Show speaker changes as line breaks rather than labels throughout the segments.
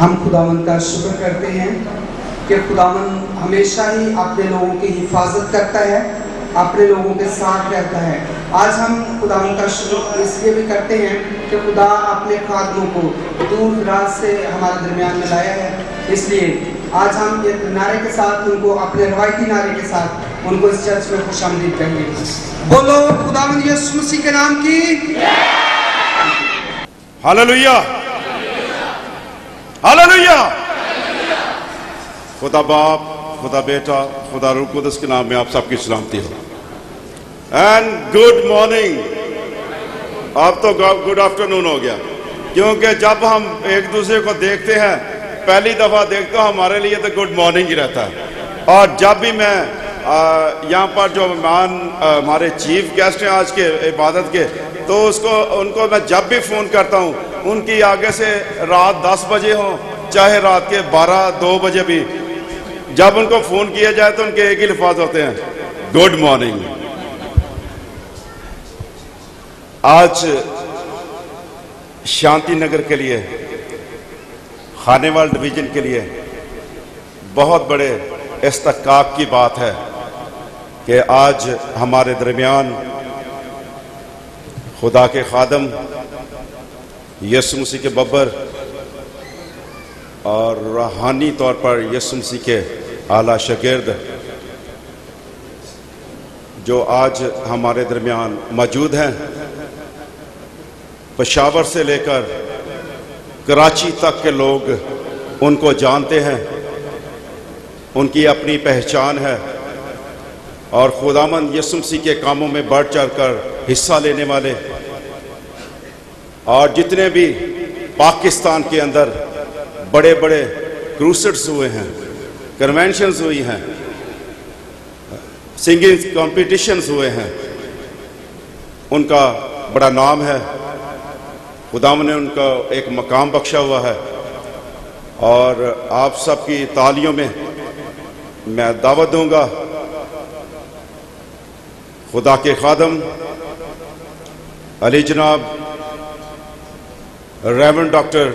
ہم خداوند کا شکر کرتے ہیں کہ خداوند ہمیشہ ہی اپنے لوگوں کی حفاظت کرتا ہے، اپنے لوگوں کے ساتھ رہتا ہے۔ آج ہم خداوند کا شکر اس لیے بھی کرتے ہیں کہ خدا اپنے خادموں کو دور دراز سے ہمارے درمیان میں لایا ہے، اس لیے آج ہم ایک نعرے کے ساتھ ان کو، اپنے روایتی نعرے کے ساتھ ان کو اس چرچ میں خوش آمدید کہیں گے۔ بولو خداوند یسوع مسیح کے نام کی
ہاللویہ، ہاللویہ۔ خدا باپ، خدا بیٹا، خدا روح القدس کے نام میں آپ سب کی سلامتی ہو۔ اینڈ گڈ مارننگ، اب تو گڈ آفٹرنون ہو گیا، کیونکہ جب ہم ایک دوسرے کو دیکھتے ہیں، پہلی دفعہ دیکھتے ہوں ہمارے لیے تو گڈ مارننگ ہی رہتا ہے، اور جب بھی میں यहाँ पर जो मेहमान हमारे चीफ गेस्ट हैं आज के इबादत के, तो उनको मैं जब भी फ़ोन करता हूँ उनकी आगे से रात 10 बजे हो चाहे रात के 12-2 बजे भी, जब उनको फ़ोन किया जाए तो उनके एक ही लफ्ज़ होते हैं, गुड मॉर्निंग। आज शांति नगर के लिए, खानेवाल डिवीज़न के लिए बहुत बड़े इस्तहक़ाक़ की बात है कि आज हमारे दरमियान खुदा के खादम यीशु मसीह के बब्बर और रूहानी तौर पर यीशु मसीह के आला शागिर्द जो आज हमारे दरमियान मौजूद हैं, पेशावर से लेकर कराची तक के लोग उनको जानते हैं, उनकी अपनी पहचान है और खुदावंद यीशु मसीह के कामों में बढ़ चढ़ कर हिस्सा लेने वाले, और जितने भी पाकिस्तान के अंदर बड़े बड़े क्रूसेड्स हुए हैं, कन्वेंशंस हुई हैं, सिंगिंग कॉम्पिटिशन्स हुए हैं, उनका बड़ा नाम है। खुदावंद ने उनका एक मकाम बख्शा हुआ है और आप सबकी तालियों में मैं दावत दूंगा खुदा के खादम अली जनाब रेवरेंड डॉक्टर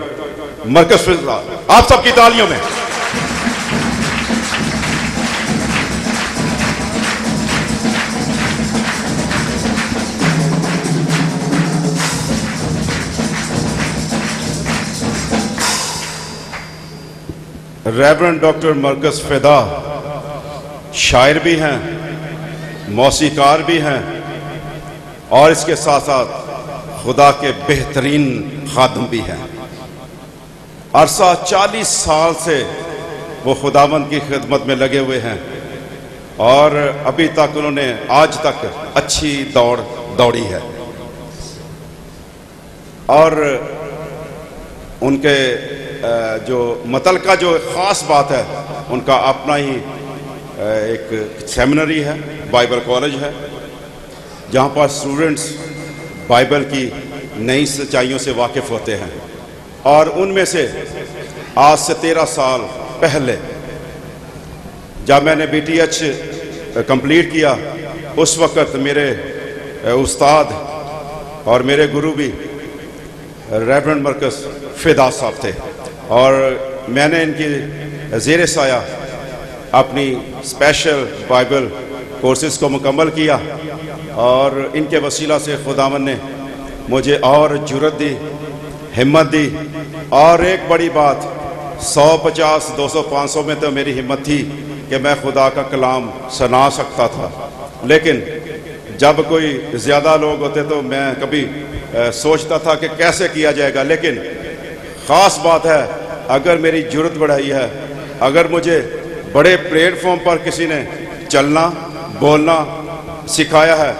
मरकज़ फिदा, आप सबकी तालियों में। रेवरेंड डॉक्टर मरकज़ फिदा शायर भी हैं, मौसीकार भी हैं और इसके साथ साथ खुदा के बेहतरीन खादम भी हैं। अरसा 40 साल से वो खुदावंद की खिदमत में लगे हुए हैं और अभी तक उन्होंने आज तक अच्छी दौड़ दौड़ी है और उनके जो मतलका जो ख़ास बात है, उनका अपना ही एक सेमिनरी है, बाइबल कॉलेज है, जहाँ पर स्टूडेंट्स बाइबल की नई सच्चाइयों से वाकिफ़ होते हैं। और उनमें से आज से 13 साल पहले जब मैंने BTH कंप्लीट किया, उस वक़्त मेरे उस्ताद और मेरे गुरु भी रेवरेंड मरकज़ फिदा साहब थे और मैंने इनकी ज़ेर साया अपनी स्पेशल बाइबल कोर्सेज़ को मुकम्मल किया और इनके वसीला से खुदावंद ने मुझे और जुर्रत दी, हिम्मत दी। और एक बड़ी बात, 100, 50, 200, 500 में तो मेरी हिम्मत थी कि मैं खुदा का कलाम सुना सकता था, लेकिन जब कोई ज़्यादा लोग होते तो मैं कभी सोचता था कि कैसे किया जाएगा। लेकिन ख़ास बात है, अगर मेरी जुर्रत बढ़ाई है, अगर मुझे बड़े प्लेटफॉर्म पर किसी ने चलना बोलना सिखाया है,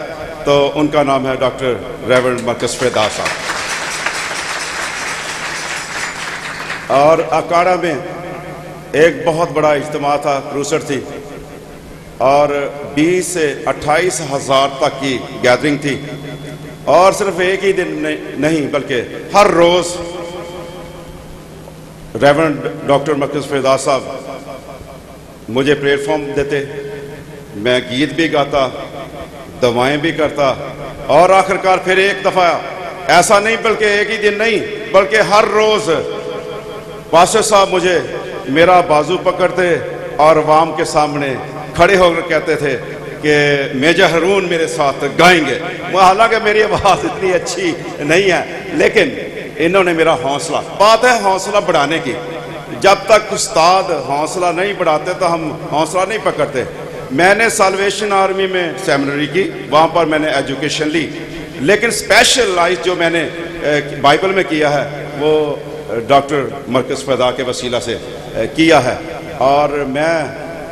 तो उनका नाम है डॉक्टर रेवरेंड मरकज़ फिदा साहब। और अकाड़ा में एक बहुत बड़ा इज्तिमा था, क्रूसेड थी और 20 से 28 हज़ार तक की गैदरिंग थी और सिर्फ एक ही दिन नहीं बल्कि हर रोज़ रेवरेंड डॉक्टर मरकज़ फिदा साहब मुझे प्लेटफॉर्म देते, मैं गीत भी गाता, दवाएं भी करता और आखिरकार फिर एक दफ़ा ऐसा नहीं बल्कि एक ही दिन नहीं बल्कि हर रोज़ पास्टर साहब मुझे मेरा बाजू पकड़ते और अवाम के सामने खड़े होकर कहते थे कि मेजर हारून मेरे साथ गाएंगे। हालांकि मेरी आवाज़ इतनी अच्छी नहीं है, लेकिन इन्होंने मेरा हौसला, बात है हौसला बढ़ाने की, जब तक उस्ताद हौसला नहीं बढ़ाते तो हम हौसला नहीं पकड़ते। मैंने साल्वेशन आर्मी में सेमिनरी की, वहाँ पर मैंने एजुकेशन ली, लेकिन स्पेशलाइज जो मैंने बाइबल में किया है वो डॉक्टर मरकज़ फिदा के वसीला से किया है। और मैं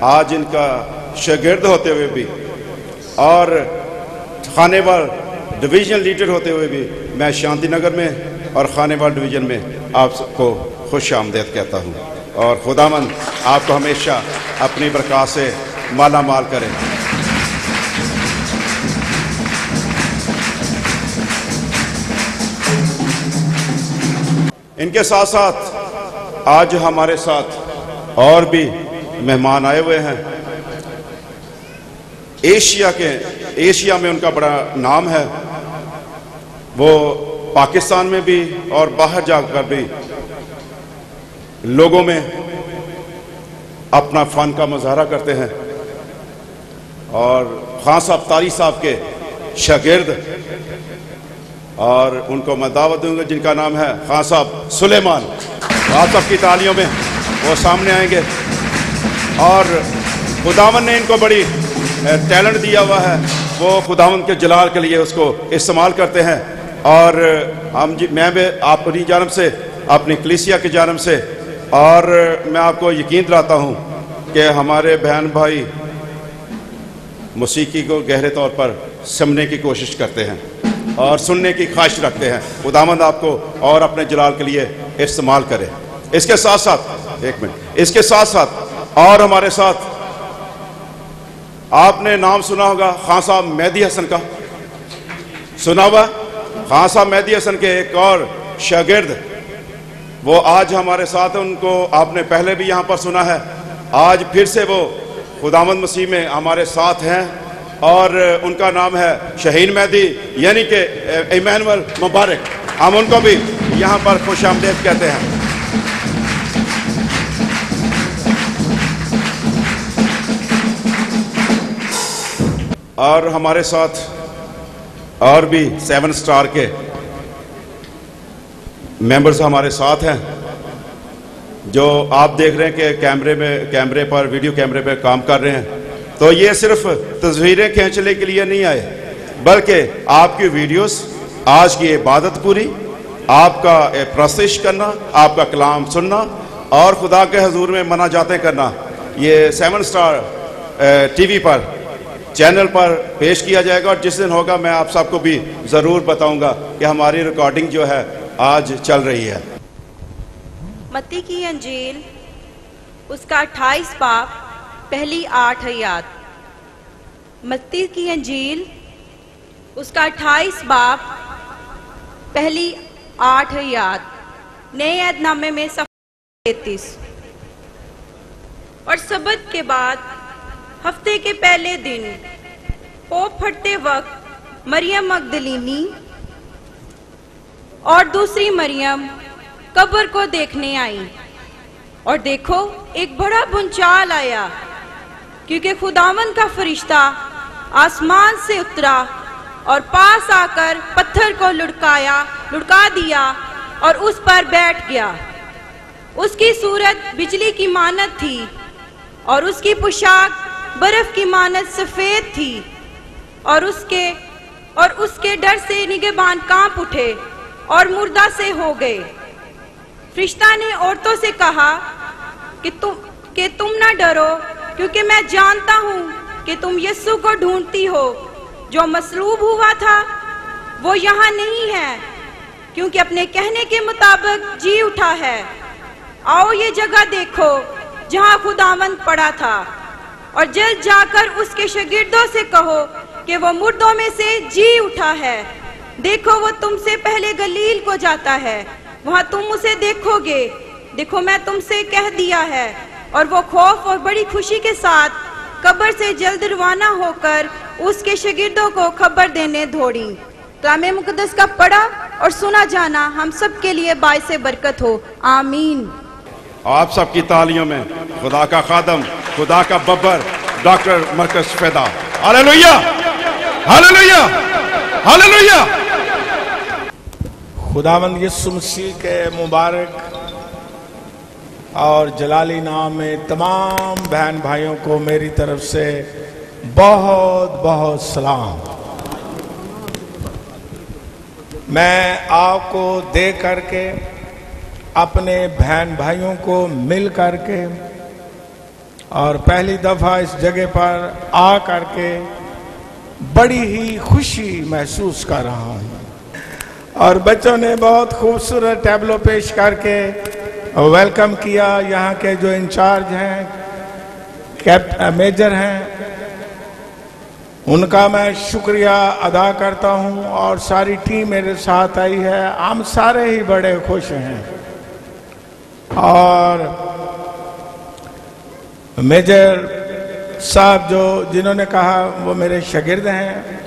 आज इनका शागिर्द होते हुए भी और खानेवाल डिवीज़न लीडर होते हुए भी मैं शांति नगर में और खानेवाल डिवीज़न में आप सबको खुश आमदीद कहता हूँ और खुदावंद आपको हमेशा अपनी बरकत से माला माल करे। इनके साथ साथ आज हमारे साथ और भी मेहमान आए हुए हैं। एशिया में उनका बड़ा नाम है। वो पाकिस्तान में भी और बाहर जाकर भी लोगों में अपना फन का मुजाहरा करते हैं। और खान साहब तारी साहब के शागिर्द, और उनको मैं दावत दूंगा जिनका नाम है खान साहब सुलेमान। आप सबकी तालियों में वो सामने आएंगे। और खुदावन ने इनको बड़ी टैलेंट दिया हुआ है, वो खुदावन के जलाल के लिए उसको इस्तेमाल करते हैं। और मैं भी अपनी जानब से, अपनी कलीसिया की जानब से, और मैं आपको यकीन दिलाता हूँ कि हमारे बहन भाई मौसीकी को गहरे तौर पर समझने की कोशिश करते हैं और सुनने की ख्वाहिश रखते हैं। खुदावंद आपको और अपने जलाल के लिए इस्तेमाल करे। इसके साथ साथ, एक मिनट, इसके साथ साथ और हमारे साथ आपने नाम सुना होगा खान साहब मेहदी हसन का, सुना हुआ? खान साहब मेहदी हसन के एक और शागिर्द, वो आज हमारे साथ हैं। उनको आपने पहले भी यहाँ पर सुना है, आज फिर से वो खुदावंद मसीह में हमारे साथ हैं। और उनका नाम है शहीन मेहदी, यानी कि इमानुएल मुबारक। हम उनको भी यहाँ पर खुश आमदीद कहते हैं। और हमारे साथ और भी 7 स्टार के मेंबर्स हमारे साथ हैं, जो आप देख रहे हैं कि कैमरे पर, वीडियो कैमरे पर काम कर रहे हैं। तो ये सिर्फ तस्वीरें खींचने के लिए नहीं आए, बल्कि आपकी वीडियोस, आज की इबादत पूरी, आपका प्रस्तुत करना, आपका कलाम सुनना और खुदा के हुजूर में मनाजातें करना, ये 7 स्टार टीवी पर, चैनल पर पेश किया जाएगा। और जिस दिन होगा मैं आप सबको भी ज़रूर बताऊंगा कि हमारी रिकॉर्डिंग जो है आज चल रही है।
मत्ती की अंजील उसका 28 बाब पहली 8 आयत। मत्ती की अंजील उसका 28 बाब पहली 8 आयत। नए अहदनामे में सफ़ा 33। और सबत के बाद हफ्ते के पहले दिन पोप फटते वक्त मरियम मगदलीनी और दूसरी मरियम कब्र को देखने आई। और देखो, एक बड़ा भूचाल आया, क्योंकि खुदावन का फरिश्ता आसमान से उतरा और पास आकर पत्थर को लुढ़का दिया और उस पर बैठ गया। उसकी सूरत बिजली की मानत थी और उसकी पोशाक बर्फ की मानत सफेद थी। और उसके डर से निगहबान कांप उठे और मुर्दा से हो गए। फरिश्ता ने औरतों से कहा कि तुम ना डरो, क्योंकि मैं जानता हूँ कि तुम यीशु को ढूंढती हो, जो मसलूब हुआ था। वो यहाँ नहीं है, क्योंकि अपने कहने के मुताबिक जी उठा है। आओ ये जगह देखो जहाँ खुदावंद पड़ा था, और जल्द जाकर उसके शागिर्दों से कहो कि वो मुर्दों में से जी उठा है। देखो, वो तुमसे पहले गलील को जाता है, वहाँ तुम उसे देखोगे। देखो, मैं तुमसे कह दिया है। और वो खौफ और बड़ी खुशी के साथ कब्र से जल्द रवाना होकर उसके शागिर्दों को खबर देने दौड़ी। कलाम मुकद्दस का पढ़ा और सुना जाना हम सब के लिए बाइसे बरकत हो। आमीन।
आप सबकी तालियों में खुदा का खादम, खुदा का बब्बर, डॉक्टर मरकज फैदा। Hallelujah, hallelujah, hallelujah.
खुदावंद यीशु मसीह के मुबारक और जलाली नाम में तमाम बहन भाइयों को मेरी तरफ से बहुत बहुत सलाम। मैं आपको देख करके, अपने बहन भाइयों को मिल करके और पहली दफा इस जगह पर आ करके बड़ी ही खुशी महसूस कर रहा हूँ। और बच्चों ने बहुत खूबसूरत टैबलो पेश करके वेलकम किया। यहाँ के जो इंचार्ज हैं मेजर हैं, उनका मैं शुक्रिया अदा करता हूं, और सारी टीम मेरे साथ आई है। हम सारे ही बड़े खुश हैं। और मेजर साहब जिन्होंने कहा वो मेरे शागिर्द हैं,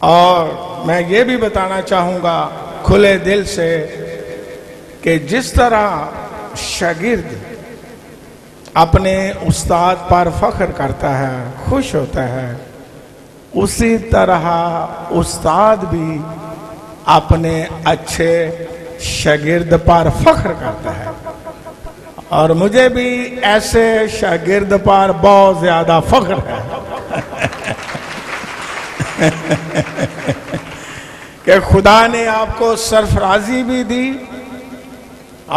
और मैं ये भी बताना चाहूँगा खुले दिल से कि जिस तरह शागिर्द अपने उस्ताद पर फख्र करता है, खुश होता है, उसी तरह उस्ताद भी अपने अच्छे शागिर्द पर फख्र करता है। और मुझे भी ऐसे शागिर्द पर बहुत ज्यादा फख्र है कि खुदा ने आपको सरफराजी भी दी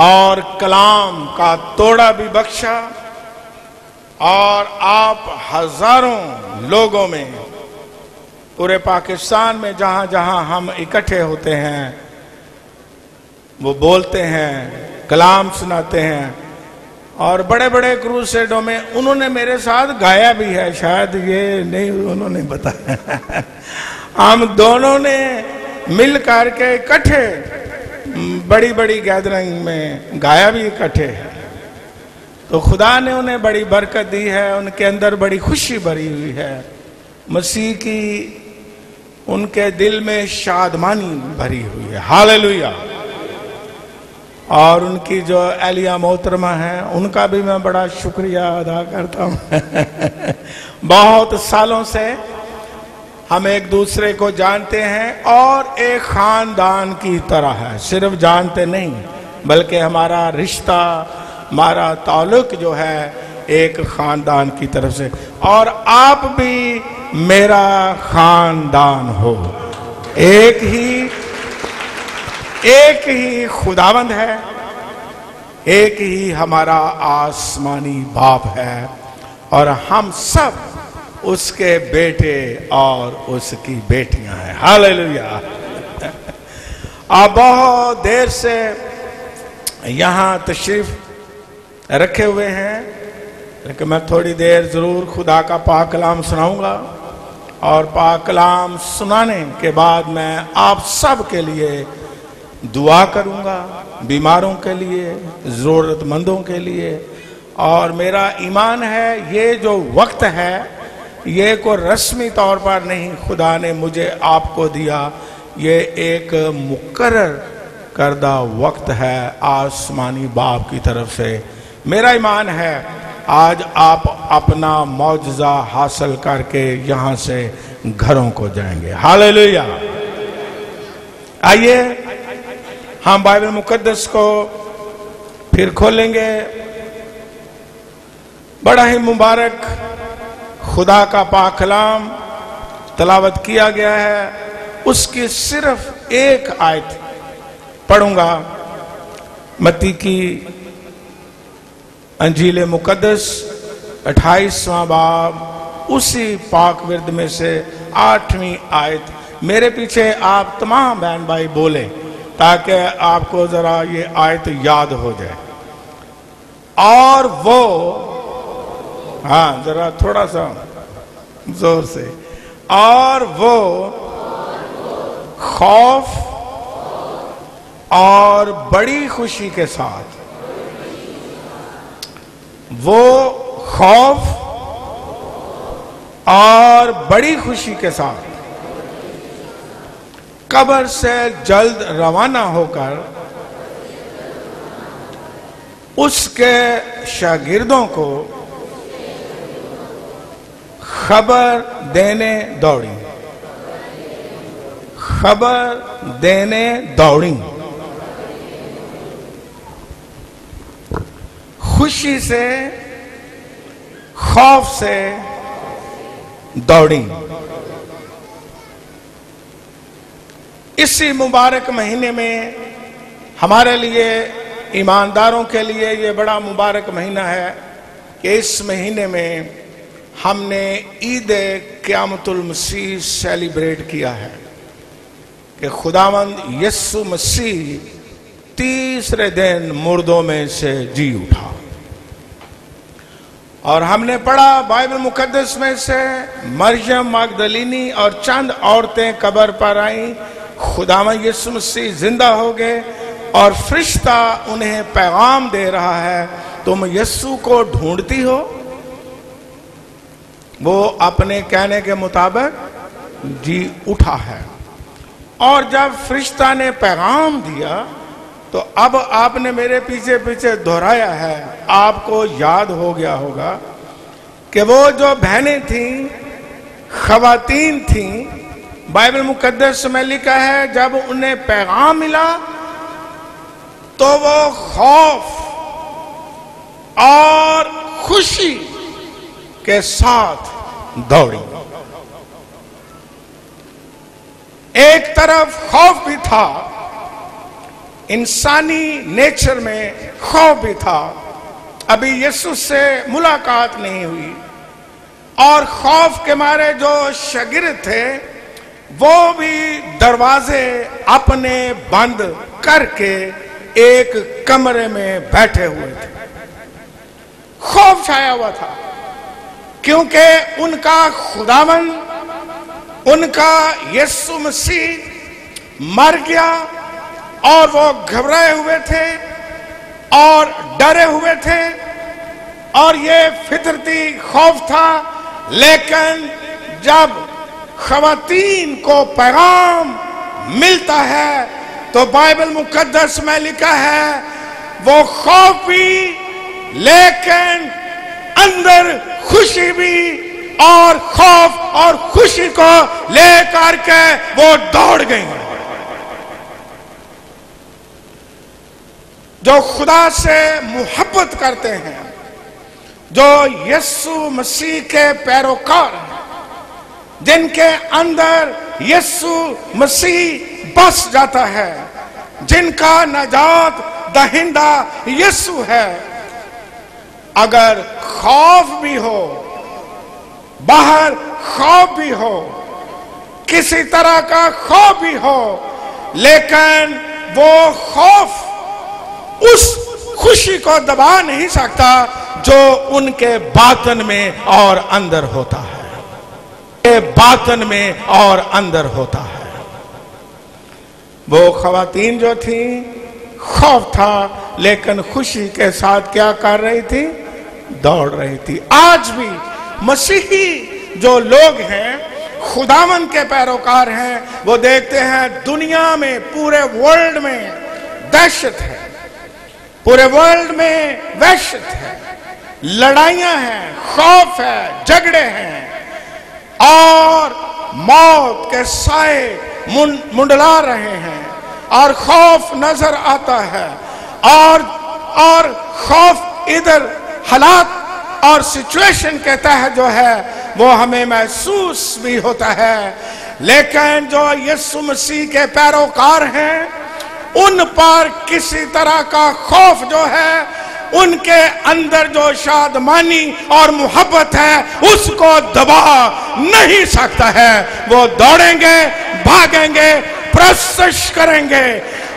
और कलाम का तोड़ा भी बख्शा, और आप हजारों लोगों में पूरे पाकिस्तान में जहां जहां हम इकट्ठे होते हैं वो बोलते हैं, कलाम सुनाते हैं। और बड़े बड़े क्रूसेडों में उन्होंने मेरे साथ गाया भी है, शायद ये नहीं उन्होंने बताया हम दोनों ने मिल करके इकट्ठे बड़ी बड़ी गैदरिंग में गाया भी इकट्ठे है। तो खुदा ने उन्हें बड़ी बरकत दी है, उनके अंदर बड़ी खुशी भरी हुई है, मसीह की उनके दिल में शादमानी भरी हुई है। हालेलुया। और उनकी जो एलिया मोहतरमा है, उनका भी मैं बड़ा शुक्रिया अदा करता हूँ बहुत सालों से हम एक दूसरे को जानते हैं और एक खानदान की तरह है। सिर्फ जानते नहीं बल्कि हमारा रिश्ता, हमारा ताल्लुक जो है एक खानदान की तरफ से। और आप भी मेरा खानदान हो। एक ही खुदावंद है, एक ही हमारा आसमानी बाप है, और हम सब उसके बेटे और उसकी बेटियां हैं। हालेलुया। आप बहुत देर से यहाँ तशरीफ रखे हुए हैं, लेकिन मैं थोड़ी देर जरूर खुदा का पाक कलाम सुनाऊंगा, और पाक कलाम सुनाने के बाद मैं आप सब के लिए दुआ करूंगा, बीमारों के लिए, जरूरतमंदों के लिए। और मेरा ईमान है ये जो वक्त है ये कोई रस्मी तौर पर नहीं खुदा ने मुझे आपको दिया, ये एक मुकर्रर करदा वक्त है आसमानी बाप की तरफ से। मेरा ईमान है आज आप अपना मौजज़ा हासिल करके यहाँ से घरों को जाएंगे। हालेलुया। आइए हम बाइबल मुकद्दस को फिर खोलेंगे। बड़ा ही मुबारक खुदा का पाक कलाम तलावत किया गया है, उसकी सिर्फ एक आयत पढ़ूंगा। मत्ती की अंजील मुकद्दस 28वां बाब, उसी पाक विरद में से 8वीं आयत। मेरे पीछे आप तमाम बहन भाई बोले ताकि आपको जरा ये आयत याद हो जाए। और वो, हाँ जरा थोड़ा सा जोर से, और वो खौफ और बड़ी खुशी के साथ, वो खौफ और बड़ी खुशी के साथ कब्र से जल्द रवाना होकर उसके शागिर्दों को खबर देने दौड़ी, खबर देने दौड़ी, खुशी से, खौफ से दौड़ी। इसी मुबारक महीने में हमारे लिए, ईमानदारों के लिए ये बड़ा मुबारक महीना है कि इस महीने में हमने ईद क़यामतुल मसीह सेलिब्रेट किया है कि खुदावंद यीशु मसीह तीसरे दिन मुर्दों में से जी उठा। اور ہم نے پڑھا بائبل مقدس میں سے مریم مگدلینی اور چند عورتیں قبر پر آئیں، خداوند یسوع مسیح زندہ ہو گئے اور فرشتہ انہیں پیغام دے رہا ہے، تم یسوع کو ڈھونڈتی ہو؟ وہ اپنے کہنے کے مطابق جی اٹھا ہے، اور جب فرشتہ نے پیغام دیا تو اب آپ نے میرے پیچھے پیچھے دہرایا ہے، آپ کو یاد ہو گیا ہوگا کہ وہ جو بہنیں تھیں، خواتین تھیں، بائبل مقدس میں لکھا ہے جب انہیں پیغام ملا تو وہ خوف اور خوشی کے ساتھ دوڑی۔ ایک طرف خوف بھی تھا، انسانی نیچر میں خوف بھی تھا، ابھی یسوع سے ملاقات نہیں ہوئی، اور خوف کے مارے جو شاگرد تھے وہ بھی دروازے اپنے بند کر کے ایک کمرے میں بیٹھے ہوئے تھے۔ خوف چھایا ہوا تھا کیونکہ ان کا خداوند، ان کا یسوع مسیح مر گیا، اور وہ گھبرائے ہوئے تھے اور ڈرے ہوئے تھے، اور یہ فطرتی خوف تھا۔ لیکن جب خواتین کو پیغام ملتا ہے تو بائبل مقدس میں لکھا ہے وہ خوف بھی لیکن اندر خوشی بھی، اور خوف اور خوشی کو لے کر کے وہ دوڑ گئی۔ جو خدا سے محبت کرتے ہیں، جو یسوع مسیح کے پیروکار ہیں، جن کے اندر یسوع مسیح بس جاتا ہے، جن کا نجات دہندہ یسوع ہے، اگر خوف بھی ہو، باہر خوف بھی ہو، کسی طرح کا خوف بھی ہو، لیکن وہ خوف اس خوشی کو دبا نہیں سکتا جو ان کے باطن میں اور اندر ہوتا ہے، باطن میں اور اندر ہوتا ہے۔ وہ خواتین جو تھیں، خوف تھا لیکن خوشی کے ساتھ کیا کر رہی تھی؟ دوڑ رہی تھی۔ آج بھی مسیحی جو لوگ ہیں، خداوند کے پیروکار ہیں، وہ دیکھتے ہیں دنیا میں، پورے ورلڈ میں دہشت ہے، پورے ورلڈ میں وحشت ہے، لڑائیاں ہیں، خوف ہے، جھگڑے ہیں، اور موت کے سائے منڈلا رہے ہیں، اور خوف نظر آتا ہے، اور خوف ادھر حالات اور سچویشن کے تحت جو ہے وہ ہمیں محسوس بھی ہوتا ہے۔ لیکن جو یسوع مسیح کے پیروکار ہیں، ان پر کسی طرح کا خوف جو ہے، ان کے اندر جو شادمانی اور محبت ہے، اس کو دبا نہیں سکتا ہے۔ وہ دوڑیں گے، بھاگیں گے، پرستش کریں گے،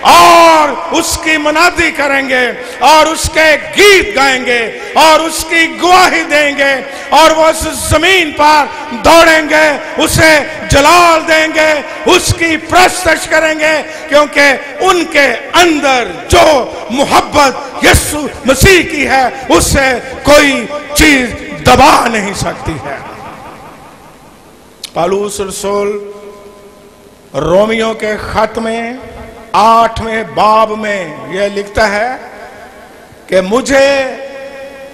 اور اس کی منادی کریں گے، اور اس کے گیت گائیں گے، اور اس کی گواہی دیں گے، اور وہ اس زمین پر دوڑیں گے، اسے جلال دیں گے، اس کی پرستش کریں گے، کیونکہ ان کے اندر جو محبت یسوع مسیح کی ہے، اسے کوئی چیز دبا نہیں سکتی ہے۔ پالوس رسول رومیوں کے خط میں 8ویں باب میں یہ لکھتا ہے کہ مجھے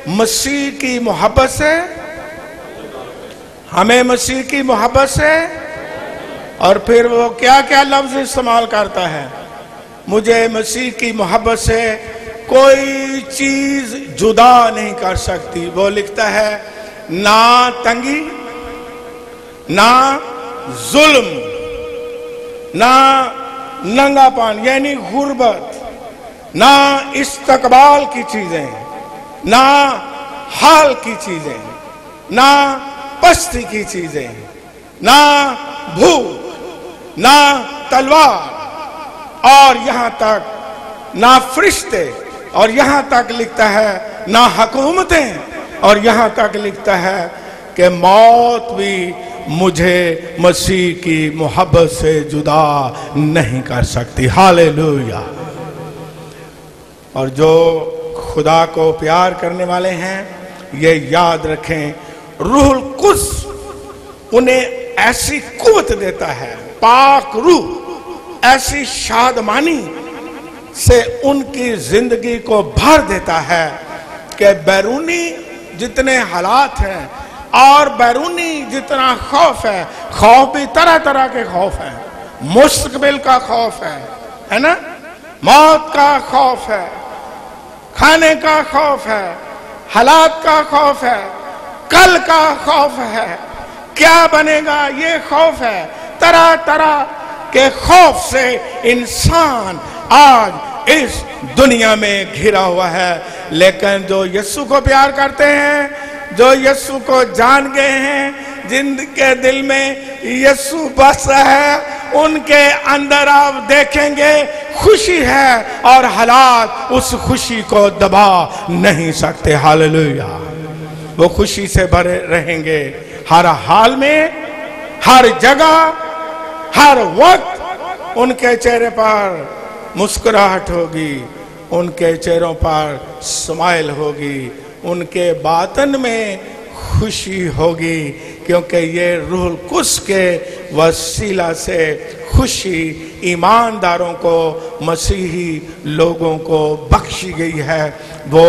مسیح کی محبت سے، ہمیں مسیح کی محبت سے، اور پھر وہ کیا کیا لفظ استعمال کرتا ہے، مجھے مسیح کی محبت سے کوئی چیز جدا نہیں کر سکتی۔ وہ لکھتا ہے نہ تنگی، نہ ظلم، نہ ننگا پان یعنی غربت، نہ استقبال کی چیزیں، نہ حال کی چیزیں، نہ پستی کی چیزیں، نہ بھوک، نہ تلوار، اور یہاں تک نہ فرشتے، اور یہاں تک لکھتا ہے نہ حکومتیں، اور یہاں تک لکھتا ہے کہ موت بھی مجھے مسیح کی محبت سے جدا نہیں کر سکتی. ہاللیلویا. اور جو خدا کو پیار کرنے والے ہیں یہ یاد رکھیں، روح القدس انہیں ایسی قوت دیتا ہے، پاک روح ایسی شادمانی سے ان کی زندگی کو بھر دیتا ہے کہ بیرونی جتنے حالات ہیں اور بیرونی جتنا خوف ہے، خوف بھی طرح طرح کے خوف ہیں، مستقبل کا خوف ہے نا، موت کا خوف ہے، کھانے کا خوف ہے، حالات کا خوف ہے، کل کا خوف ہے، کیا بنے گا یہ خوف ہے، طرح طرح کے خوف سے انسان آج اس دنیا میں گھرا ہوا ہے. لیکن جو یسوع کو پیار کرتے ہیں، جو یسوع کو جان گئے ہیں، جن کے دل میں یسوع بس ہے، ان کے اندر آپ دیکھیں گے خوشی ہے اور حالات اس خوشی کو دبا نہیں سکتے. ہاللیلویا. وہ خوشی سے بھرے رہیں گے ہر حال میں، ہر جگہ، ہر وقت. ان کے چہرے پر مسکراہٹ ہوگی، ان کے چہروں پر سمائل ہوگی، ان کے باطن میں خوشی ہوگی، کیونکہ یہ روح القدس کے وسیلہ سے خوشی ایمانداروں کو، مسیحی لوگوں کو بخشی گئی ہے. وہ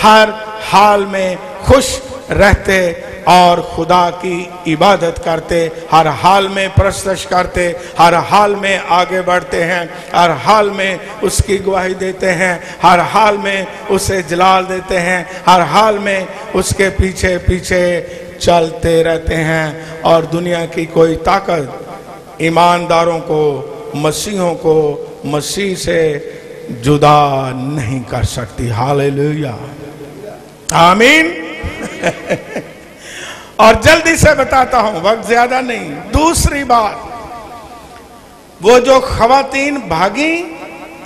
ہر حال میں خوش رہتے اور خدا کی عبادت کرتے، ہر حال میں پرستش کرتے، ہر حال میں آگے بڑھتے ہیں، ہر حال میں اس کی گواہی دیتے ہیں، ہر حال میں اسے جلال دیتے ہیں، ہر حال میں اس کے پیچھے پیچھے چلتے رہتے ہیں. اور دنیا کی کوئی طاقت ایمانداروں کو، مسیحوں کو مسیح سے جدا نہیں کر سکتی. ہاللیلویا. آمین. اور جلدی سے بتاتا ہوں، وقت زیادہ نہیں. دوسری بات، وہ جو خواتین بھاگی،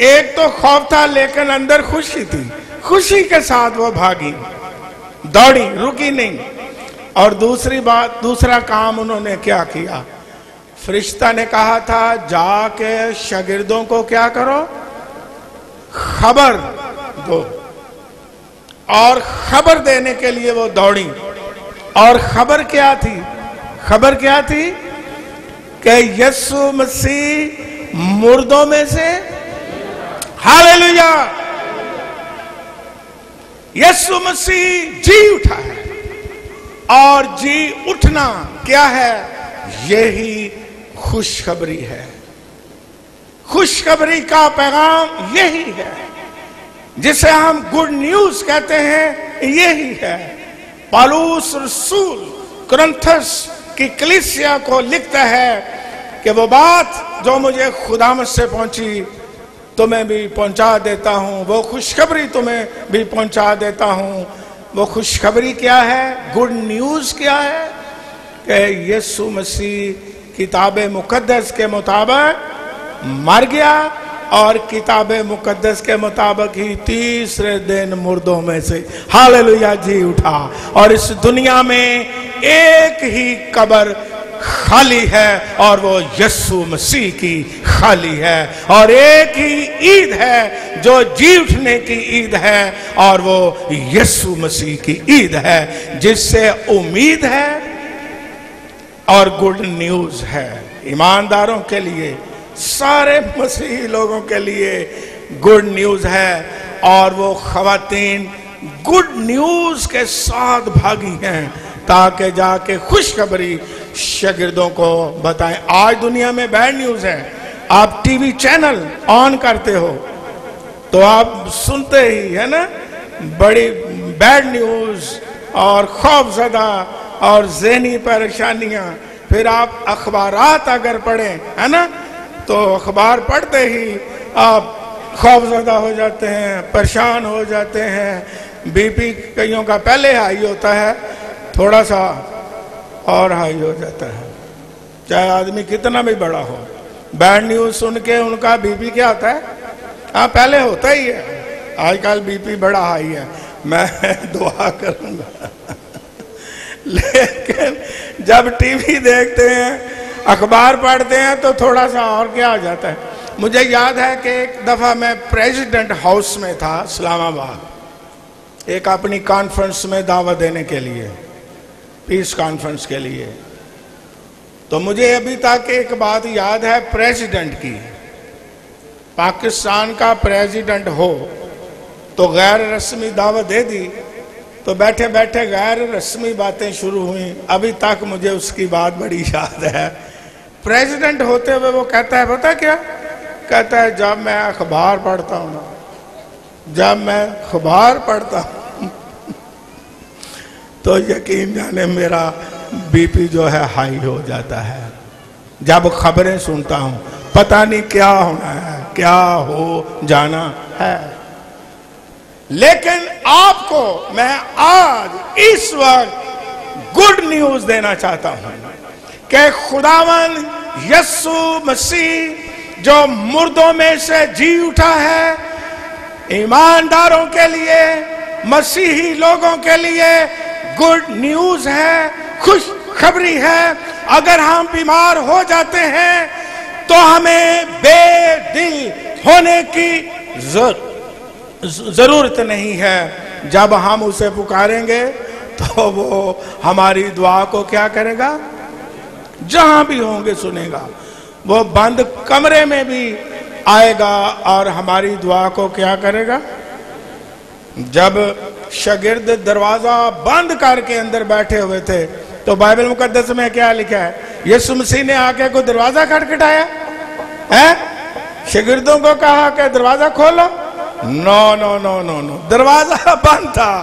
ایک تو خوف تھا لیکن اندر خوشی تھی، خوشی کے ساتھ وہ بھاگی، دوڑی، رکی نہیں. اور دوسری بات، دوسرا کام انہوں نے کیا کیا؟ فرشتہ نے کہا تھا جا کے شاگردوں کو کیا کرو؟ خبر دو. اور خبر دینے کے لیے وہ دوڑی. اور خبر کیا تھی؟ خبر کیا تھی؟ کہ یسوع مسیح مردوں میں سے، ہاللیلویا، یسوع مسیح جی اٹھا ہے. اور جی اٹھنا کیا ہے؟ یہی خوشخبری ہے. خوشخبری کا پیغام یہی ہے جسے ہم گڈ نیوز کہتے ہیں. یہی ہے. پالوس رسول کرنتھس کی کلیسیا کو لکھتا ہے کہ وہ بات جو مجھے خداوند سے پہنچی تمہیں بھی پہنچا دیتا ہوں، وہ خوشخبری تمہیں بھی پہنچا دیتا ہوں. وہ خوشخبری کیا ہے؟ گڈ نیوز کیا ہے؟ کہ یسوع مسیح کتاب مقدس کے مطابق مر گیا اور کتاب مقدس کے مطابق ہی تیسرے دن مردوں میں سے، ہاللیلویا، جی اٹھا. اور اس دنیا میں ایک ہی قبر خالی ہے اور وہ یسوع مسیح کی خالی ہے. اور ایک ہی عید ہے جو جی اٹھنے کی عید ہے، اور وہ یسوع مسیح کی عید ہے، جس سے امید ہے اور گڈ نیوز ہے. ایمانداروں کے لیے، سارے مسیحی لوگوں کے لیے گڈ نیوز ہے. اور وہ خواتین گڈ نیوز کے ساتھ بھاگی ہیں تاکہ جا کے خوشخبری شاگردوں کو بتائیں. آج دنیا میں بیڈ نیوز ہے. آپ ٹی وی چینل آن کرتے ہو تو آپ سنتے ہی ہے نا بڑی بیڈ نیوز اور خوف زدہ اور ذہنی پریشانیاں. پھر آپ اخبارات اگر پڑھیں ہے نا تو اخبار پڑھتے ہی آپ خوف زدہ ہو جاتے ہیں، پریشان ہو جاتے ہیں. بی پی کئیوں کا پہلے ہائی ہوتا ہے، تھوڑا سا اور ہائی ہو جاتا ہے، چاہے آدمی کتنا بھی بڑا ہو. بیڈ نیوز سن کے ان کا بی پی کیا ہوتا ہے؟ ہاں، پہلے ہوتا ہی ہے. آج کل بی پی بڑا ہائی ہے. میں دعا کروں گا۔ لیکن جب ٹی وی دیکھتے ہیں، اخبار پڑھتے ہیں تو تھوڑا سا اور کیا ہو جاتا ہے۔ مجھے یاد ہے کہ ایک دفعہ میں پریزیڈنٹ ہاؤس میں تھا اسلام آباد، ایک اپنی کانفرنس میں دعوت دینے کے لیے، پیس کانفرنس کے لیے۔ تو مجھے ابھی تک ایک بات یاد ہے پریزیڈنٹ کی، پاکستان کا پریزیڈنٹ ہو تو غیر رسمی دعوت دے دی تو بیٹھے بیٹھے غیر رسمی باتیں شروع ہوئیں۔ ابھی تک مجھے اس کی بات بڑی یاد ہے۔ پریزیڈنٹ ہوتے ہوئے وہ کہتا ہے، پتہ کیا کہتا ہے، جب میں اخبار پڑھتا ہوں، جب میں اخبار پڑھتا ہوں تو یقین جانے میرا بی پی جو ہے ہائی ہو جاتا ہے۔ جب خبریں سنتا ہوں پتہ نہیں کیا ہونا ہے، کیا ہو جانا ہے۔ لیکن آپ کو میں آج اس وقت گڈ نیوز دینا چاہتا ہوں کہ خداوند یسوع مسیح جو مردوں میں سے جی اٹھا ہے، ایمانداروں کے لیے، مسیحی لوگوں کے لیے گڈ نیوز ہے، خوش خبری ہے۔ اگر ہم بیمار ہو جاتے ہیں تو ہمیں بے دل ہونے کی ضرورت نہیں ہے۔ جب ہم اسے پکاریں گے تو وہ ہماری دعا کو کیا کرے گا؟ جہاں بھی ہوں گے سنے گا۔ وہ بند کمرے میں بھی آئے گا اور ہماری دعا کو کیا کرے گا؟ جب شاگرد دروازہ بند کر کے اندر بیٹھے ہوئے تھے تو بائبل مقدس میں کیا لکھا ہے؟ یسوع مسیح نے آ کے کوئی دروازہ کھٹکھٹایا ہے؟ شاگردوں کو کہا کہ دروازہ کھولو؟ نو نو نو نو نو، دروازہ بند تھا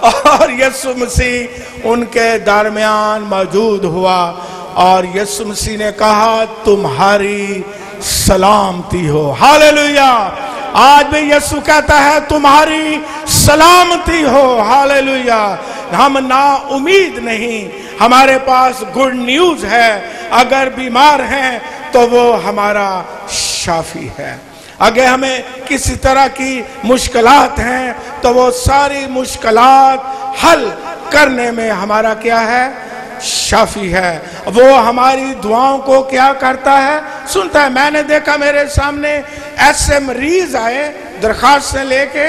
اور یسوع مسیح ان کے درمیان موجود ہوا اور یسوع مسیح نے کہا تمہاری سلامتی ہو۔ ہاللیلویہ۔ آج بھی یسوع کہتا ہے تمہاری سلامتی ہو۔ ہاللیلویہ۔ ہم نا امید نہیں، ہمارے پاس گڈ نیوز ہے۔ اگر بیمار ہیں تو وہ ہمارا شافی ہے۔ اگر ہمیں کسی طرح کی مشکلات ہیں تو وہ ساری مشکلات حل کرنے میں ہمارا کیا ہے؟ شافی ہے۔ وہ ہماری دعاؤں کو کیا کرتا ہے؟ سنتا ہے۔ میں نے دیکھا میرے سامنے ایسے مریض آئے درخواست سے لے کے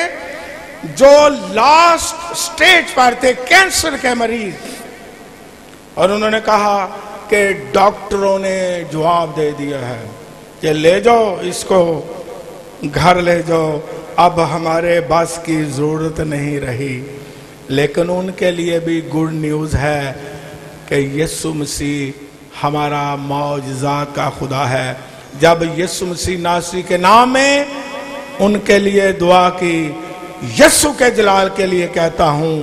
جو لاسٹ سٹیج پر تھے، کینسر کے مریض، اور انہوں نے کہا کہ ڈاکٹروں نے جواب دے دیا ہے کہ لے جاؤ اس کو گھر لے جاؤ، اب ہمارے بس کی ضرورت نہیں رہی۔ لیکن ان کے لیے بھی گڈ نیوز ہے کہ یسوع مسیح ہمارا معجزات کا خدا ہے۔ جب یسوع مسیح ناصری کے نام میں ان کے لیے دعا کی، یسوع کے جلال کے لیے کہتا ہوں،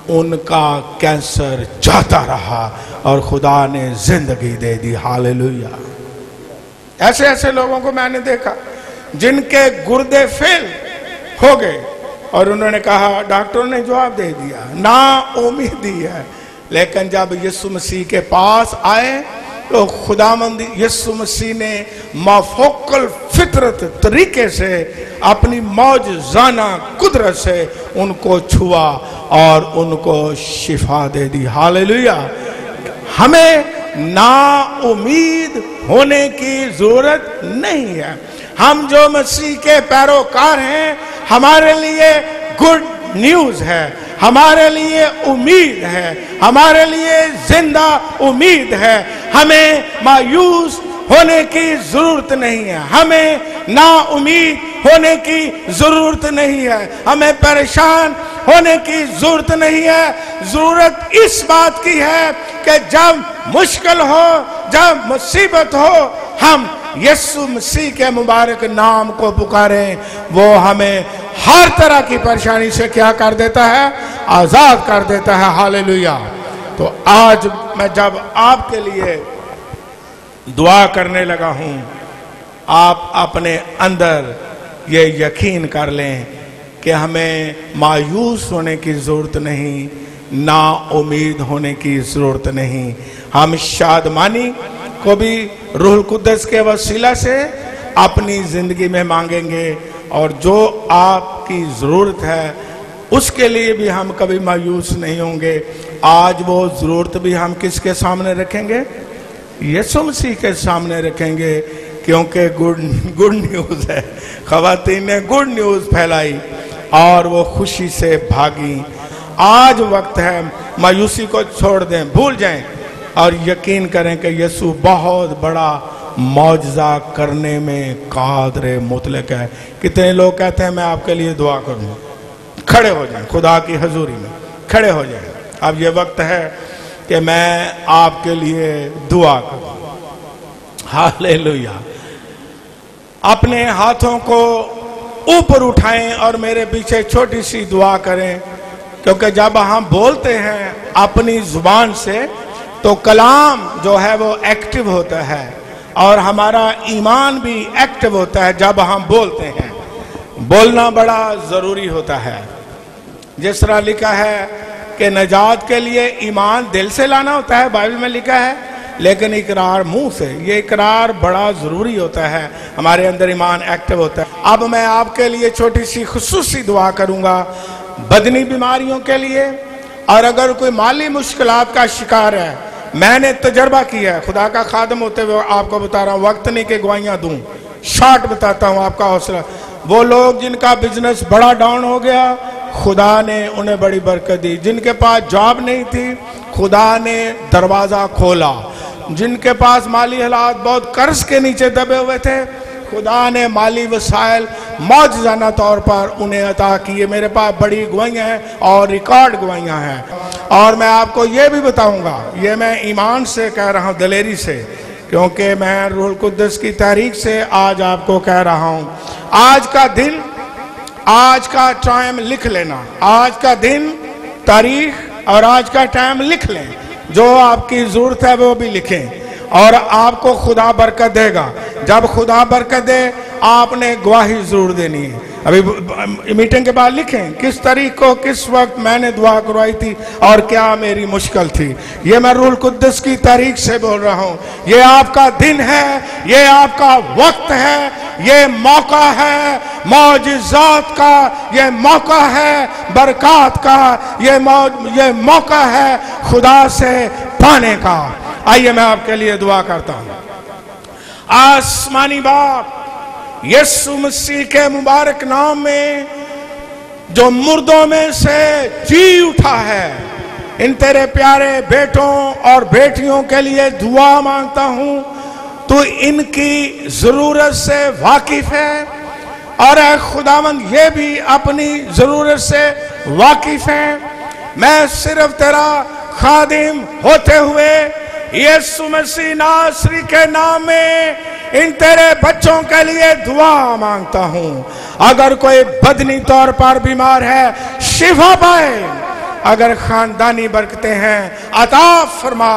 ان کا کینسر جاتا رہا اور خدا نے زندگی دے دی۔ ہاللیلویہ۔ ایسے ایسے لوگوں کو میں نے دیکھا جن کے گردے فیل ہو گئے اور انہوں نے کہا ڈاکٹروں نے جواب دے دیا، نا امیدی ہے۔ لیکن جب یسوع مسیح کے پاس آئے تو خداوند یسوع مسیح نے مافوق الفطرت طریقے سے اپنی معجزانہ قدرت سے ان کو چھوا اور ان کو شفا دے دی۔ ہاللیلویہ۔ ہمیں نا امید ہونے کی ضرورت نہیں ہے۔ ہم جو مسیح کے پیروکار ہیں، ہمارے لیے گڈ نیوز ہے، ہمارے لیے امید ہے، ہمارے لیے زندہ امید ہے۔ ہمیں مایوس ہونے کی ضرورت نہیں ہے، ہمیں نا امید ہونے کی ضرورت نہیں ہے، ہمیں پریشان ہونے کی ضرورت نہیں ہے۔ ضرورت اس بات کی ہے کہ جب مشکل ہو، جب مصیبت ہو، ہم یسوع مسیح کے مبارک نام کو پکاریں، وہ ہمیں ہر طرح کی پریشانی سے کیا کر دیتا ہے؟ آزاد کر دیتا ہے۔ ہاللیلویہ۔ تو آج میں جب آپ کے لیے دعا کرنے لگا ہوں، آپ اپنے اندر یہ یقین کر لیں کہ ہمیں مایوس ہونے کی ضرورت نہیں، نا امید ہونے کی ضرورت نہیں۔ ہم شادمانی کو بھی روح القدس کے وسیلہ سے اپنی زندگی میں مانگیں گے، اور جو آپ کی ضرورت ہے اس کے لیے بھی ہم کبھی مایوس نہیں ہوں گے۔ آج وہ ضرورت بھی ہم کس کے سامنے رکھیں گے؟ یسوع مسیح کے سامنے رکھیں گے، کیونکہ گڈ نیوز ہے۔ خواتین نے گڈ نیوز پھیلائی اور وہ خوشی سے بھاگی۔ آج وقت ہے مایوسی کو چھوڑ دیں، بھول جائیں اور یقین کریں کہ یسوع بہت بڑا معجزہ کرنے میں قادر مطلق ہے۔ کتنے لوگ کہتے ہیں میں آپ کے لیے دعا کروں؟ کھڑے ہو جائیں، خدا کی حضوری میں کھڑے ہو جائیں۔ اب یہ وقت ہے کہ میں آپ کے لیے دعا کروں۔ ہاللیلویہ۔ اپنے ہاتھوں کو اوپر اٹھائیں اور میرے پیچھے چھوٹی سی دعا کریں، کیونکہ جب ہم بولتے ہیں اپنی زبان سے تو کلام جو ہے وہ ایکٹیو ہوتا ہے، اور ہمارا ایمان بھی ایکٹیو ہوتا ہے جب ہم بولتے ہیں۔ بولنا بڑا ضروری ہوتا ہے۔ جس طرح لکھا ہے کہ نجات کے لیے ایمان دل سے لانا ہوتا ہے، بائبل میں لکھا ہے، لیکن اقرار منہ سے، یہ اقرار بڑا ضروری ہوتا ہے، ہمارے اندر ایمان ایکٹیو ہوتا ہے۔ اب میں آپ کے لیے چھوٹی سی خصوصی دعا کروں گا بدنی بیماریوں کے لیے، اور اگر کوئی مالی مشکلات کا شکار ہے۔ میں نے تجربہ کیا ہے، خدا کا خادم ہوتے ہوئے آپ کو بتا رہا ہوں، وقت نہیں کہ گواہیاں دوں، شارٹ بتاتا ہوں آپ کا حوصلہ۔ وہ لوگ جن کا بزنس بڑا ڈاؤن ہو گیا، خدا نے انہیں بڑی برکت دی۔ جن کے پاس جاب نہیں تھی، خدا نے دروازہ کھولا۔ جن کے پاس مالی حالات بہت قرض کے نیچے دبے ہوئے تھے، خدا نے مالی وسائل معجزانہ طور پر انہیں عطا کیے۔ میرے پاس بڑی گواہیاں ہیں اور ریکارڈ گواہیاں ہیں، اور میں آپ کو یہ بھی بتاؤں گا، یہ میں ایمان سے کہہ رہا ہوں، دلیری سے، کیونکہ میں روح القدس کی تحریک سے آج آپ کو کہہ رہا ہوں۔ آج کا دن، آج کا ٹائم لکھ لینا، آج کا دن، تاریخ اور آج کا ٹائم لکھ لیں۔ جو آپ کی ضرورت ہے وہ بھی لکھیں، اور آپ کو خدا برکت دے گا۔ جب خدا برکت دے، آپ نے گواہی ضرور دینی ہے۔ ابھی میٹنگ کے بعد لکھیں کس تاریخ کو، کس وقت میں نے دعا کروائی تھی اور کیا میری مشکل تھی۔ یہ میں روح القدس کی تاریخ سے بول رہا ہوں۔ یہ آپ کا دن ہے، یہ آپ کا وقت ہے، یہ موقع ہے معجزات کا، یہ موقع ہے برکات کا، یہ موقع ہے خدا سے پانے کا۔ آئیے میں آپ کے لیے دعا کرتا ہوں۔ آسمانی باپ، یسوع مسیح کے مبارک نام میں جو مردوں میں سے جی اٹھا ہے، ان تیرے پیارے بیٹوں اور بیٹیوں کے لیے دعا مانگتا ہوں۔ تو ان کی ضرورت سے واقف ہے، اور اے خداوند یہ بھی اپنی ضرورت سے واقف ہے۔ میں صرف تیرا خادم ہوتے ہوئے یسوع مسیح ناصری کے نام میں ان تیرے بچوں کے لیے دعا مانگتا ہوں۔ اگر کوئی بدنی طور پر بیمار ہے، شفا پائے۔ اگر خاندانی برکتیں ہیں، عطا فرما۔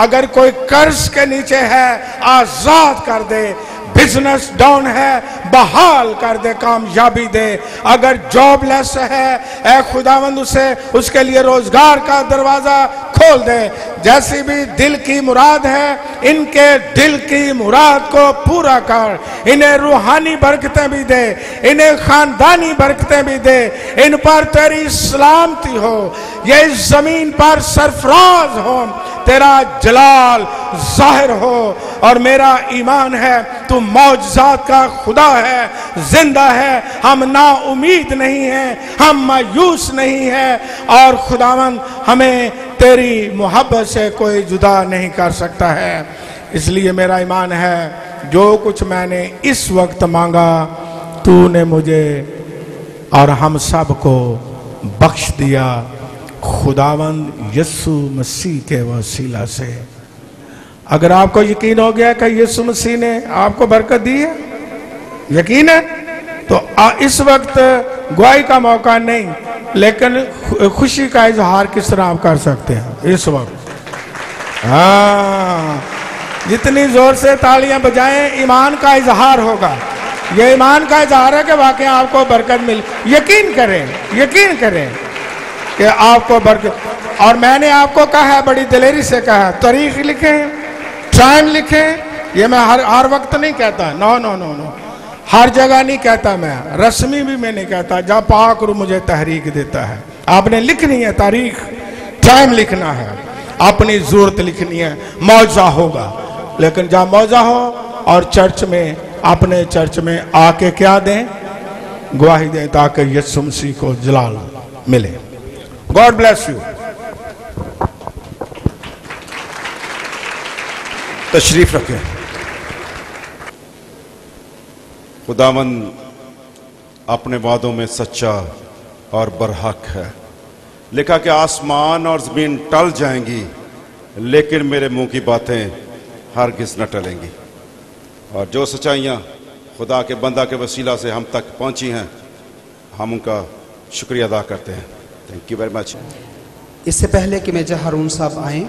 اگر کوئی قرض کے نیچے ہے، آزاد کر دے۔ بزنس ڈاؤن ہے، بحال کر دے، کامیابی دے۔ اگر جاب لیس ہے، اے خداوند اس کے لیے روزگار کا دروازہ کھول دے۔ جیسی بھی دل کی مراد ہے، ان کے دل کی مراد کو پورا کر۔ انہیں روحانی برکتیں بھی دے، انہیں خاندانی برکتیں بھی دے۔ ان پر تیری سلامتی ہو، یہ اس زمین پر سرفراز ہو، تیرا جلال ظاہر ہو۔ اور میرا ایمان ہے تو معجزات کا خدا ہے، زندہ ہے۔ ہم نا امید نہیں ہیں، ہم مایوس نہیں ہیں، اور خداوند ہمیں تیری محبت سے کوئی جدا نہیں کر سکتا ہے۔ اس لیے میرا ایمان ہے جو کچھ میں نے اس وقت مانگا تو نے مجھے اور ہم سب کو بخش دیا، خداوند یسوع مسیح کے وسیلہ سے۔ اگر آپ کو یقین ہو گیا کہ یسوع مسیح نے آپ کو برکت دی ہے، یقین ہے، تو اس وقت گواہی کا موقع نہیں، لیکن خوشی کا اظہار کس طرح آپ کر سکتے ہیں اس وقت؟ جتنی زور سے تالیاں بجائیں، ایمان کا اظہار ہوگا۔ یہ ایمان کا اظہار ہے کہ واقعی آپ کو برکت مل۔ یقین کریں، یقین کریں کہ آپ کو برکت۔ اور میں نے آپ کو کہا ہے، بڑی دلیری سے کہا، تاریخ لکھیں، ٹائم لکھیں۔ یہ میں ہر وقت نہیں کہتا، نو نو نو نو، हर जगह नहीं कहता मैं, रस्मी भी मैं नहीं कहता, जहाँ पाक रू मुझे तहरीक देता है। आपने लिखनी है तारीख, टाइम लिखना है, अपनी जरूरत लिखनी है, मौजा होगा। लेकिन जहाँ मौजा हो और चर्च में, अपने चर्च में आके क्या दें, गवाही दें, ताकि यीशु मसीह को जलाल मिले। God bless you.
तशरीफ रखें। खुदावंद अपने वादों में सच्चा और बरहक है। लिखा कि आसमान और ज़मीन टल जाएंगी, लेकिन मेरे मुंह की बातें हरगिज़ न टलेंगी। और जो सच्चाइयाँ खुदा के बंदा के वसीला से हम तक पहुँची हैं, हम उनका शुक्रिया अदा करते हैं। Thank you very much.
इससे पहले कि मेजर हारून साहब आएँ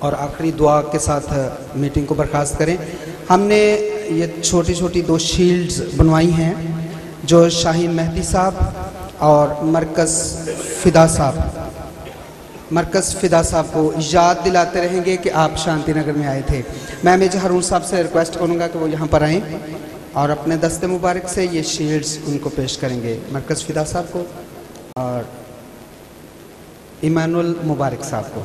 और आखिरी दुआ के साथ मीटिंग को बर्खास्त करें, हमने ये छोटी छोटी 2 शील्ड्स बनवाई हैं जो शाहीन मेहदी साहब और मरकज़ फ़िदा साहब को याद दिलाते रहेंगे कि आप शांति नगर में आए थे। मैं मेजर हारून साहब से रिक्वेस्ट करूंगा कि वो यहाँ पर आएँ और अपने दस्ते मुबारक से ये शील्ड्स उनको पेश करेंगे, मरकज़ फ़िदा साहब को और इमानुअल मुबारक साहब को।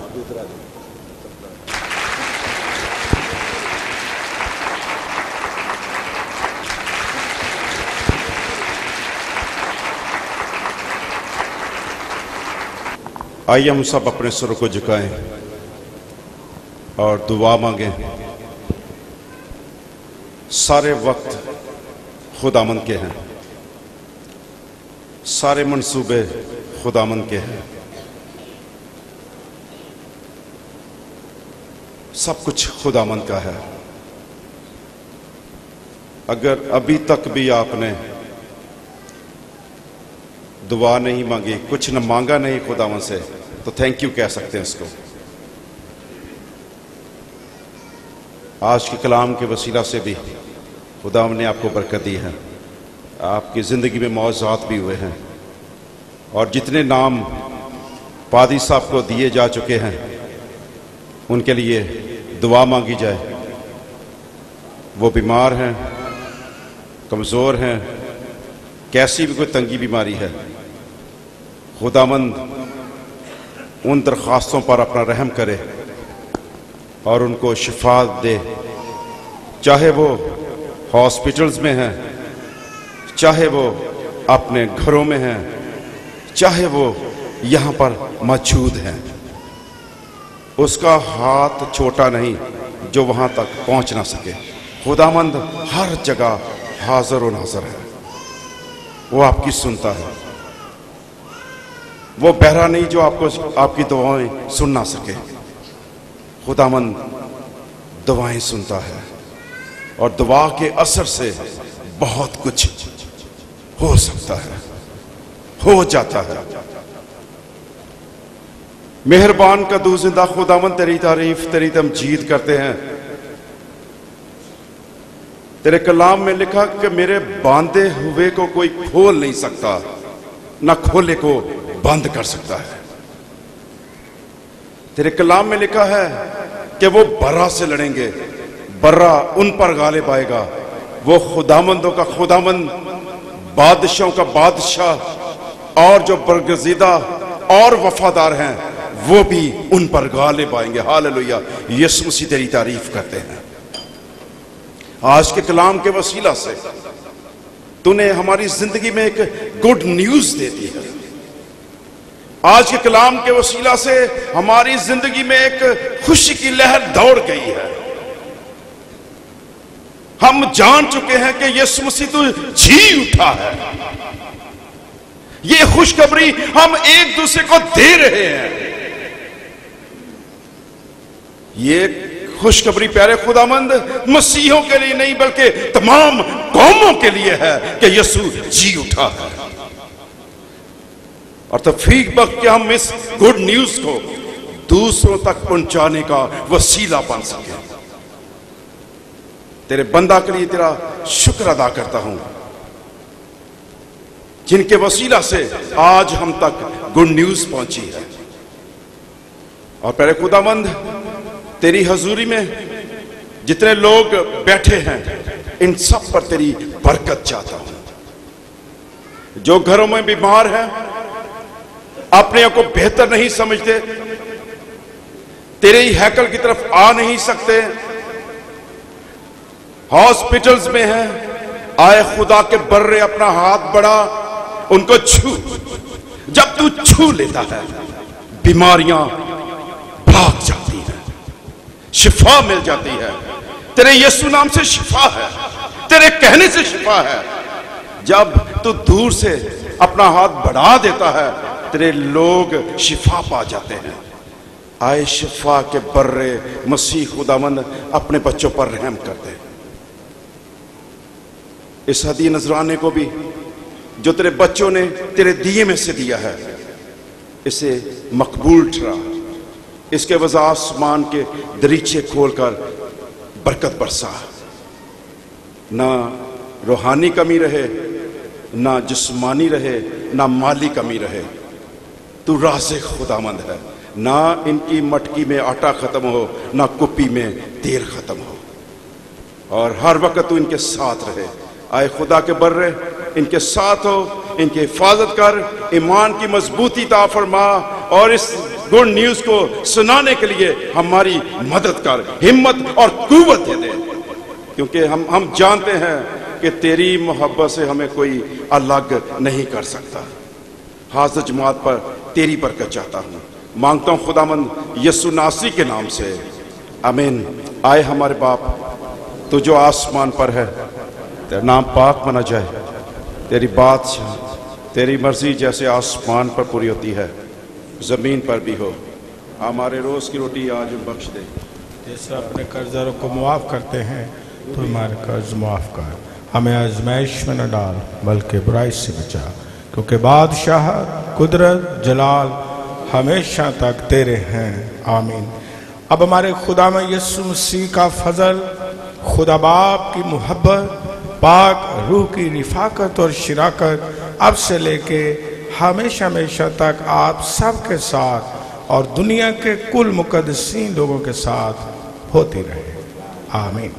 आइए हम सब अपने सुर को झुकाएं और दुआ मांगें। सारे वक्त खुदामंद के हैं, सारे मंसूबे खुदामंद के हैं, सब कुछ खुदामंद का है। अगर अभी तक भी आपने दुआ नहीं मांगी, कुछ न मांगा नहीं खुदावंद से, तो थैंक यू कह सकते हैं इसको। आज के कलाम के वसीला से भी खुदावंद ने आपको बरकत दी है, आपकी ज़िंदगी में मौज़ात भी हुए हैं। और जितने नाम पादी साहब को दिए जा चुके हैं, उनके लिए दुआ मांगी जाए। वो बीमार हैं, कमज़ोर हैं, कैसी भी कोई तंगी बीमारी है, खुदावंद उन दरख्वास्तों पर अपना रहम करे और उनको शिफा दे। चाहे वो हॉस्पिटल्स में हैं, चाहे वो अपने घरों में हैं, चाहे वो यहाँ पर मौजूद हैं, उसका हाथ छोटा नहीं जो वहाँ तक पहुँच ना सके। खुदावंद हर जगह हाज़िर व नाज़िर है, वो आपकी सुनता है। वो बहरा नहीं जो आपको आपकी दुआएं सुन ना सके। खुदावंद दुआएं सुनता है और दुआ के असर से बहुत कुछ हो सकता है, हो जाता है। मेहरबान कदू जिंदा खुदावंद तेरी तारीफ तेरी तमजीद करते हैं। तेरे कलाम में लिखा कि मेरे बांधे हुए को कोई खोल नहीं सकता, ना खोले को बंद कर सकता है। तेरे कलाम में लिखा है कि वो बर्रा से लड़ेंगे, बर्रा उन पर गालिब आएगा। वो खुदामंदों का खुदामंद, बादशाहों का बादशाह और जो बरगज़ीदा और वफादार हैं, वो भी उन पर गालिब आएंगे। हालेलुया। यीशु मसीह तेरी तारीफ करते हैं। आज के कलाम के वसीला से तूने हमारी जिंदगी में एक गुड न्यूज दे दी है। आज के कलाम के वसीला से हमारी जिंदगी में एक खुशी की लहर दौड़ गई है। हम जान चुके हैं कि यीशु मसीह तो जी उठा है। ये खुशखबरी हम एक दूसरे को दे रहे हैं। ये खुशखबरी प्यारे खुदामंद मसीहों के लिए नहीं बल्कि तमाम कौमों के लिए है कि यीशु जी उठा है। और तौफीक बख्श कि हम इस गुड न्यूज को दूसरों तक पहुंचाने का वसीला बन सके। तेरे बंदा के लिए तेरा शुक्र अदा करता हूं, जिनके वसीला से आज हम तक गुड न्यूज पहुंची है। और प्यारे खुदावंद तेरी हजूरी में जितने लोग बैठे हैं, इन सब पर तेरी बरकत चाहता हूं। जो घरों में बीमार हैं, अपने आप को बेहतर नहीं समझते, तेरे ही हैकल की तरफ आ नहीं सकते, हॉस्पिटल्स में हैं, आए खुदा के बर्रे अपना हाथ बढ़ा, उनको छू। जब तू छू लेता है, बीमारियां भाग जाती हैं, शिफा मिल जाती है। तेरे यीशु नाम से शिफा है, तेरे कहने से शिफा है। जब तू दूर से अपना हाथ बढ़ा देता है, तेरे लोग शिफा पा जाते हैं। आए शिफा के बर्रे मसीह खुदावंद अपने बच्चों पर रहम कर दे। इस हदी नजराने को भी जो तेरे बच्चों ने तेरे दिए में से दिया है, इसे मकबूल ठहरा। इसके वजह आसमान के दरीचे खोलकर बरकत बरसा। ना रूहानी कमी रहे, ना जिस्मानी रहे, ना माली कमी रहे। तू राज़िक खुदावंद है। ना इनकी मटकी में आटा खत्म हो, ना कुप्पी में तेल खत्म हो, और हर वक्त तू इनके साथ रहे। आए खुदा के बर्रे इनके साथ हो, इनकी हिफाजत कर, ईमान की मजबूती ता फरमा, और इस गुड न्यूज को सुनाने के लिए हमारी मदद कर, हिम्मत और कुव्वत दे दे, क्योंकि हम जानते हैं कि तेरी मोहब्बत से हमें कोई अलग नहीं कर सकता। हाज़िर जमात पर तेरी बरकत चाहता हूँ, मांगता हूँ खुदावंद यीशु नासी के नाम से, आमीन। आए हमारे बाप, तू जो आसमान पर है, तेरा नाम पाक माना जाए, तेरी बादशाह, तेरी मर्जी जैसे आसमान पर पूरी होती है, जमीन पर भी हो। हमारे रोज की रोटी आज बख्श दे।
जैसे अपने कर्जदारों को मुआफ करते हैं, तो हमारे कर्ज मुआफ कर। हमें आजमाइश में न डाल, बल्कि बुराई से बचा, क्योंकि बादशाह, कुदरत, जलाल हमेशा तक तेरे हैं, आमीन। अब हमारे खुदा में यीशु मसीह का फजल, खुदा बाप की मोहब्बत, पाक रूह की रिफाकत और शिराकत अब से लेके हमेशा हमेशा तक आप सब के साथ और दुनिया के कुल मुकद्दसीन लोगों के साथ होती रहे, आमीन।